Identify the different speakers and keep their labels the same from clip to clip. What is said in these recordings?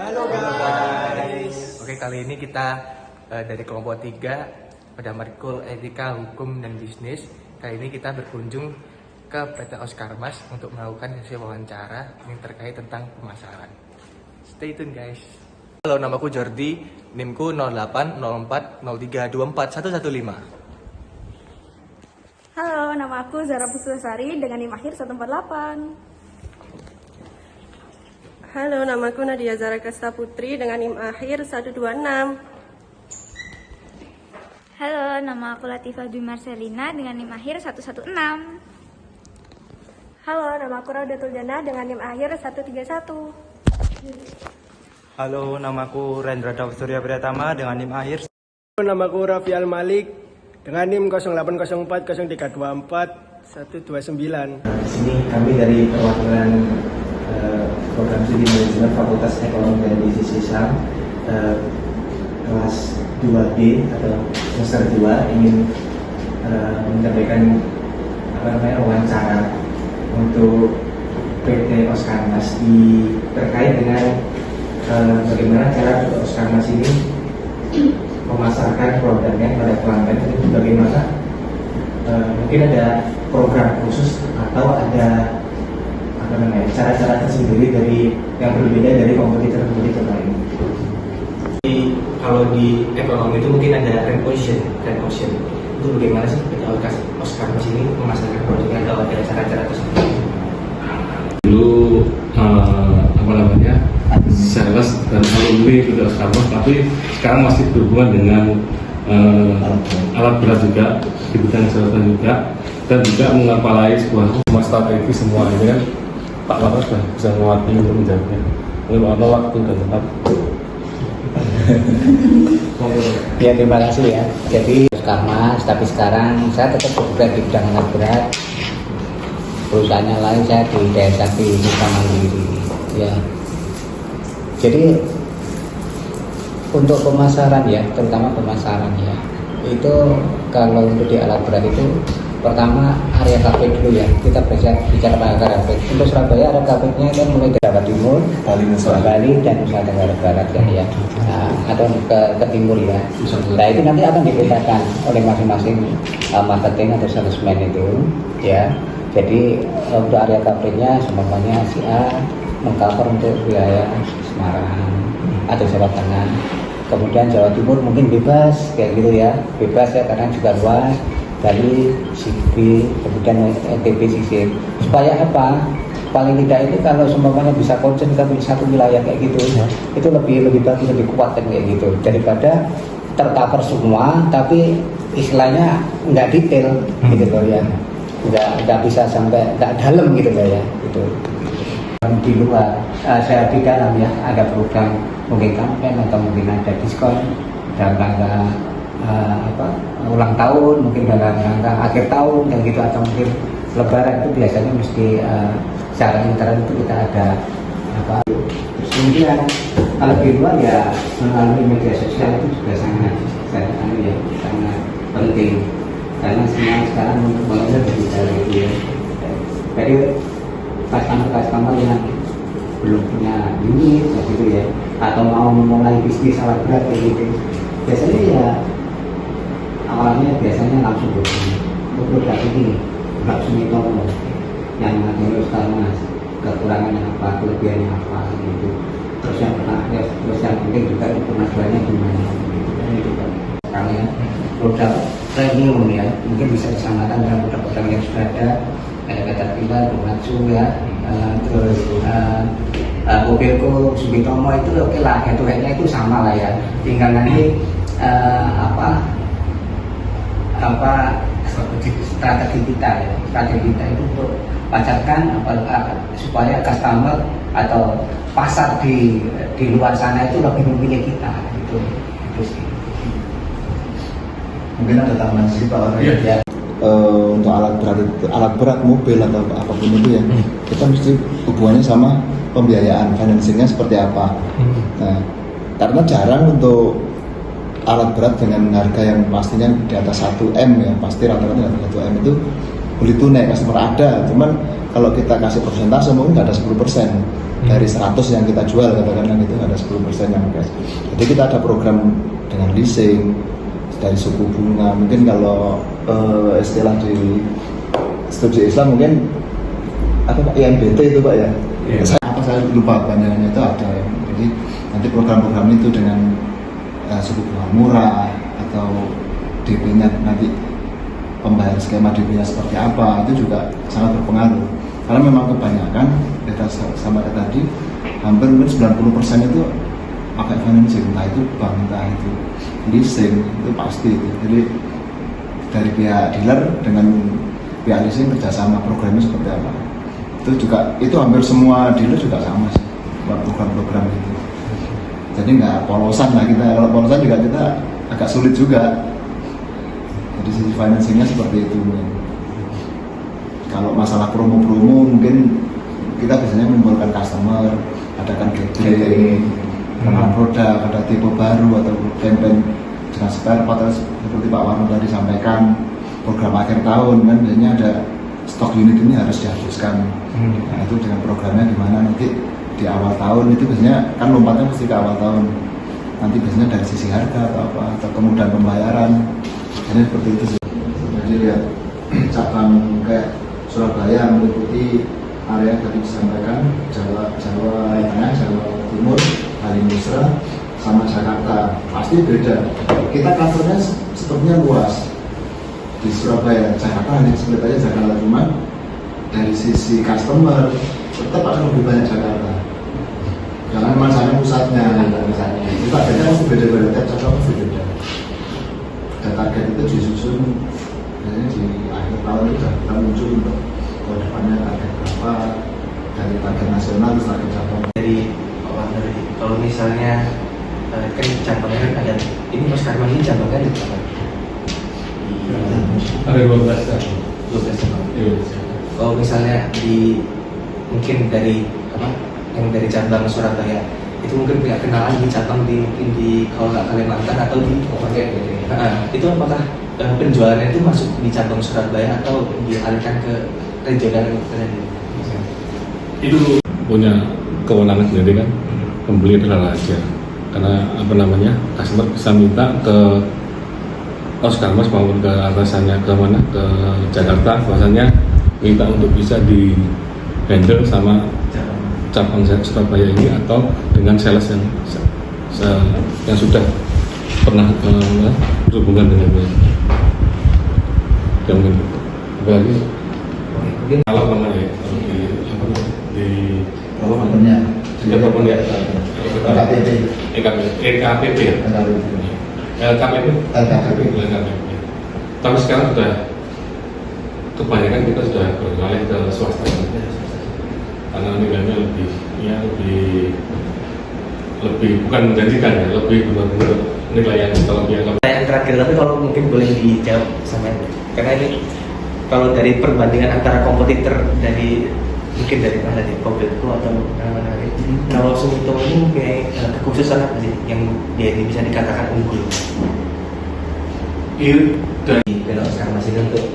Speaker 1: Halo guys.
Speaker 2: Oke, kali ini kita dari kelompok 3 pada Matkul Etika, Hukum, dan Bisnis. Kali ini kita berkunjung ke PT Oscar Mas untuk melakukan sesi wawancara yang terkait tentang pemasaran. Stay tune guys. Halo, namaku Jordi, NIMku 080403241115.
Speaker 3: Halo, nama aku Zara Pustasari dengan NIM akhir 148.
Speaker 4: Halo, namaku Nadia Zara Kesta Putri dengan NIM akhir 126.
Speaker 5: Halo, nama aku Latifah Dwi Marcelina dengan NIM akhir 116.
Speaker 3: Halo, nama aku Raudatul Jannah dengan NIM akhir 131.
Speaker 1: Halo, namaku Rendra Daud Surya Priyatama dengan NIM akhir.
Speaker 6: Namaku Raffi Al-Malik dengan NIM 08040324 129.
Speaker 7: Di sini kami dari perwakilan program studi manajemen Fakultas Ekonomi dan Bisnis Islam kelas 2B atau semester 2 ingin menyampaikan wawancara untuk PT Oscar Mas terkait dengan bagaimana cara PT Oscar Mas ini memasarkan produknya pada pelanggan, itu bagaimana mungkin ada program khusus atau ada cara-cara tersendiri dari yang berbeda dari kompetitor lain.
Speaker 2: Jadi, kalau di ekonomi itu mungkin ada trend position. Itu bagaimana sih PT Oscar Mas ini memasarkan produknya atau ada cara-cara tersendiri?
Speaker 8: Dulu sales dan alumni PT Oscar Mas, tapi sekarang masih berhubungan dengan alat berat juga di bidang kesehatan juga, dan juga mengapalai sebuah strategi semua ini kan. Pak Laras sudah bisa mewakili untuk menjawabnya. Mungkin waktu dan tempat.
Speaker 9: Ya, terima kasih ya. Jadi Oscar Mas, tapi sekarang saya tetap bekerja di bidang alat berat. Perusahaannya lain, saya di desa di Mandiri. Ya. Jadi untuk pemasaran ya, terutama pemasaran ya, itu kalau untuk di alat berat itu pertama area KP dulu ya, kita bicara area KP. Untuk Surabaya area KP-nya kan mulai dari Jawa Timur, Bali dan Nusa Tenggara Barat kan ya, atau ke timur ya. Nah itu nanti akan dibedakan oleh masing-masing marketing atau salesman itu ya. Jadi untuk area KP-nya semuanya si A mengcover untuk wilayah Semarang atau Jawa Tengah. Kemudian Jawa Timur mungkin bebas kayak gitu ya, bebas ya karena juga luas. Dari CB, kemudian NTB, CC, supaya apa? Paling tidak itu kalau semuanya bisa konsen ke satu wilayah kayak gitu, itu lebih bagus, lebih kuat kan kayak gitu, daripada tercover semua, tapi istilahnya nggak detail gitu loh ya, nggak bisa sampai nggak dalam gitu loh ya, gitu. Di luar, saya di dalam ya ada program mungkin campaign atau mungkin ada diskon dalam rangka ulang tahun, mungkin dalam rangka akhir tahun dan gitu, atau mungkin lebaran itu biasanya mesti secara intern itu kita ada kemudian kalau di luar ya melalui media sosial itu juga sangat penting karena semua sekarang untuk belajar digital gitu ya. Jadi customer yang belum punya unit gitu ya, atau mau memulai bisnis alat berat gitu, biasanya ya awalnya langsung produk ini Mbak Sumitomo yang ada Oscar Mas, kekurangannya apa, kelebihannya apa gitu. Terus yang penting juga pengajuannya gimana gitu kan, itu kan kalian produk premium ya, mungkin bisa disamakan dengan produk-produk yang sudah ada Caterpillar, Komatsu ya, terus mobilku Sumitomo itu oke lah, kayaknya itu sama lah ya, tinggal nanti strategi kita itu untuk pasarkan supaya customer atau pasar di luar sana itu lebih memilih kita itu sih.
Speaker 7: Mungkin ada tambahan sih Pak Orang ya. Untuk alat berat mobil atau apapun itu ya, kita mesti hubungannya sama pembiayaan, financingnya seperti apa. Nah, karena jarang untuk alat berat dengan harga yang pastinya di atas 1M ya, pasti rata-rata di atas 1M itu beli tunai, customer ada, cuman kalau kita kasih persentase mungkin nggak ada 10%. Dari 100 yang kita jual katakanlah itu ada 10% yang cash. Jadi kita ada program dengan leasing dari suku bunga. Mungkin kalau istilah di studi Islam mungkin apa Pak IMBT itu Pak ya. Saya lupa panjangannya itu ada ya. Jadi nanti program-program itu dengan suku bunga murah atau DP-nya nanti pembayar skema DP-nya seperti apa itu juga sangat berpengaruh. Karena memang kebanyakan kita sama tadi hampir 90% itu pakai financing, entah itu bank, entah itu leasing, itu pasti itu. Jadi dari pihak dealer dengan pihak leasing kerjasama, programnya seperti apa. Itu hampir semua dealer juga sama sih buat program-program itu. Jadi nggak polosan lah kita, kalau polosan juga kita agak sulit juga. Jadi sisi financingnya seperti itu. Kalau masalah promo-promo mungkin kita biasanya mengumpulkan customer, adakan gathering, kenalan produk, ada tipe baru atau campaign dengan spare part seperti Pak Warno tadi sampaikan, program akhir tahun kan biasanya ada stok unit ini harus dihabiskan. Nah itu dengan programnya gimana nanti di awal tahun itu biasanya kan lompatnya mesti ke awal tahun. Nanti biasanya dari sisi harga atau apa atau kemudahan pembayaran. Jadi seperti itu sih. Jadi lihat cabang kayak Surabaya meliputi area tadi disampaikan Jawa Tengah, Jawa Timur, Bali Musra, sama Jakarta pasti beda. Kita covernya sepertinya luas di Surabaya, Jakarta hanya sebut aja Jakarta, cuma dari sisi customer tetap akan lebih banyak Jakarta. Karena memang sana pusatnya, itu targetnya masih beda-beda, tiap cabang masih beda. Dan target itu disusun biasanya di akhir tahun itu kita muncul untuk ke depannya target berapa dari target nasional terus target cabang.
Speaker 2: Kalau misalnya kan cabangnya kan ada, ini Mas Karman ini cabangnya ada berapa?
Speaker 8: Ada 12 kan?
Speaker 2: 12 cabang. Kalau misalnya mungkin dari yang dari cabang Surabaya itu mungkin punya kenalan di cabang mungkin di kalau nggak Kalimantan atau di itu apakah penjualannya itu masuk di cabang Surabaya atau dialihkan ke regional
Speaker 8: Itu punya kewenangan sendiri kan, pembeli adalah raja. Karena customer bisa minta ke Oskarmas maupun ke atasannya ke mana, ke Jakarta, bahasanya minta untuk bisa di handle sama cabang Surabaya ini atau dengan sales yang sudah pernah berhubungan dengannya. Yang bagi kalau namanya di development ya EKPP ya. Tapi sekarang sudah kebanyakan kita sudah beralih ke swasta karena nilainya lebih bukan menjanjikan ya, lebih benar-benar nilai yang terlebih.
Speaker 2: Yang terakhir, tapi kalau mungkin boleh dijawab sama karena ini kalau dari perbandingan antara kompetitor dari mungkin dari mana di Kopetku atau mana kalau Sumitomo ini mempunyai kekhususan apa sih yang dia bisa dikatakan unggul?
Speaker 8: Itu
Speaker 2: dari Bela Oscar Mas ini untuk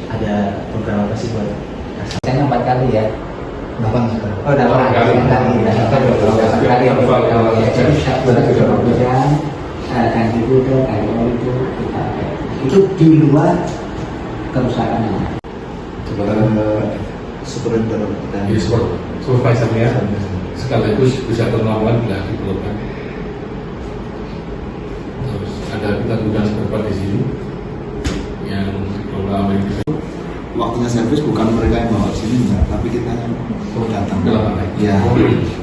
Speaker 2: ada program apa sih buat?
Speaker 9: Saya 4 kali ya.
Speaker 7: 8 sekarang.
Speaker 9: Oh, 8 kali. Dan itu di luar kerusakannya.
Speaker 7: Superintender dan
Speaker 8: supervisornya sekaligus bisa terlawan bila diperlukan. Terus ada kita juga beberapa di sini yang dikelola itu.
Speaker 7: Waktunya servis bukan mereka yang bawa sini enggak, tapi kita yang datang. Ya,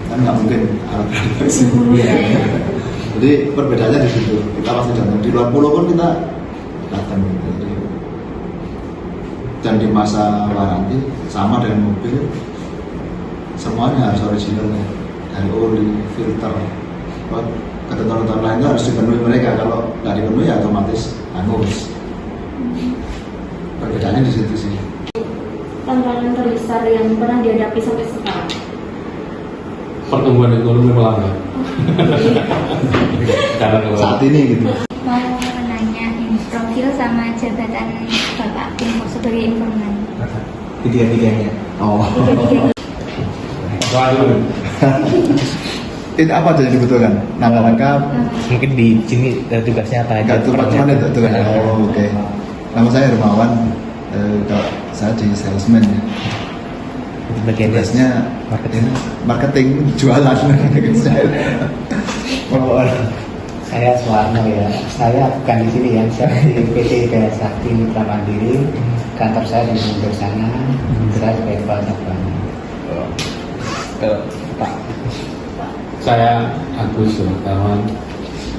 Speaker 7: kan nggak mungkin alat sini. Jadi perbedaannya di situ. Kita pasti datang di luar pulau pun kita datang. Dan di masa waranti sama dengan mobil, semuanya harus originalnya, dari oli, filter, ketentuan-ketentuan lain itu harus dipenuhi mereka. Kalau nggak dipenuhi ya otomatis hangus. Perbedaannya di situ sih.
Speaker 3: Tantangan terbesar yang pernah dihadapi sampai sekarang?
Speaker 8: Pertumbuhan ekonomi melambat.
Speaker 7: Saat ini gitu.
Speaker 5: Mau menanya ini profil sama jabatan Bapak Kumpo sebagai informasi.
Speaker 2: Tiga-tiganya.
Speaker 7: Oh.
Speaker 5: Tiga-tiganya.
Speaker 8: Waduh.
Speaker 7: Ini apa aja yang dibutuhkan? Nama lengkap?
Speaker 2: Mungkin di sini tugasnya apa aja?
Speaker 7: Enggak, cuma itu tugasnya. Oh, oke. Nama saya Hermawan. Kalau saya di salesman ya.
Speaker 2: Bagian
Speaker 7: Tugasnya marketing jualan.
Speaker 9: Saya Suwarno ya. Saya bukan di sini ya. Saya di PT Daya Sakti Mitra Mandiri. Kantor saya di sebelah sana. Saya sebagai kepala cabang.
Speaker 2: Pak.
Speaker 8: Saya Agus Wartawan.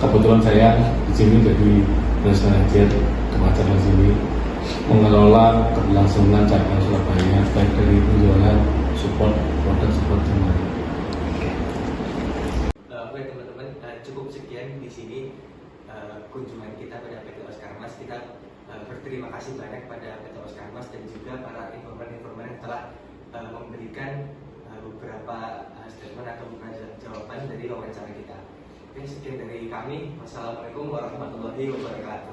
Speaker 8: Kebetulan saya di sini jadi Business Manager Kemacetan sini, mengelola keberlangsungan cabang Surabaya baik dari penjualan, support, produk support semua.
Speaker 2: Oke teman-teman, cukup sekian di sini kunjungan kita pada PT Oskarmas. Kita berterima kasih banyak pada PT Oskarmas dan juga para informan-informan yang telah memberikan beberapa statement atau jawaban dari wawancara kita. Oke, sekian dari kami. Wassalamualaikum warahmatullahi wabarakatuh.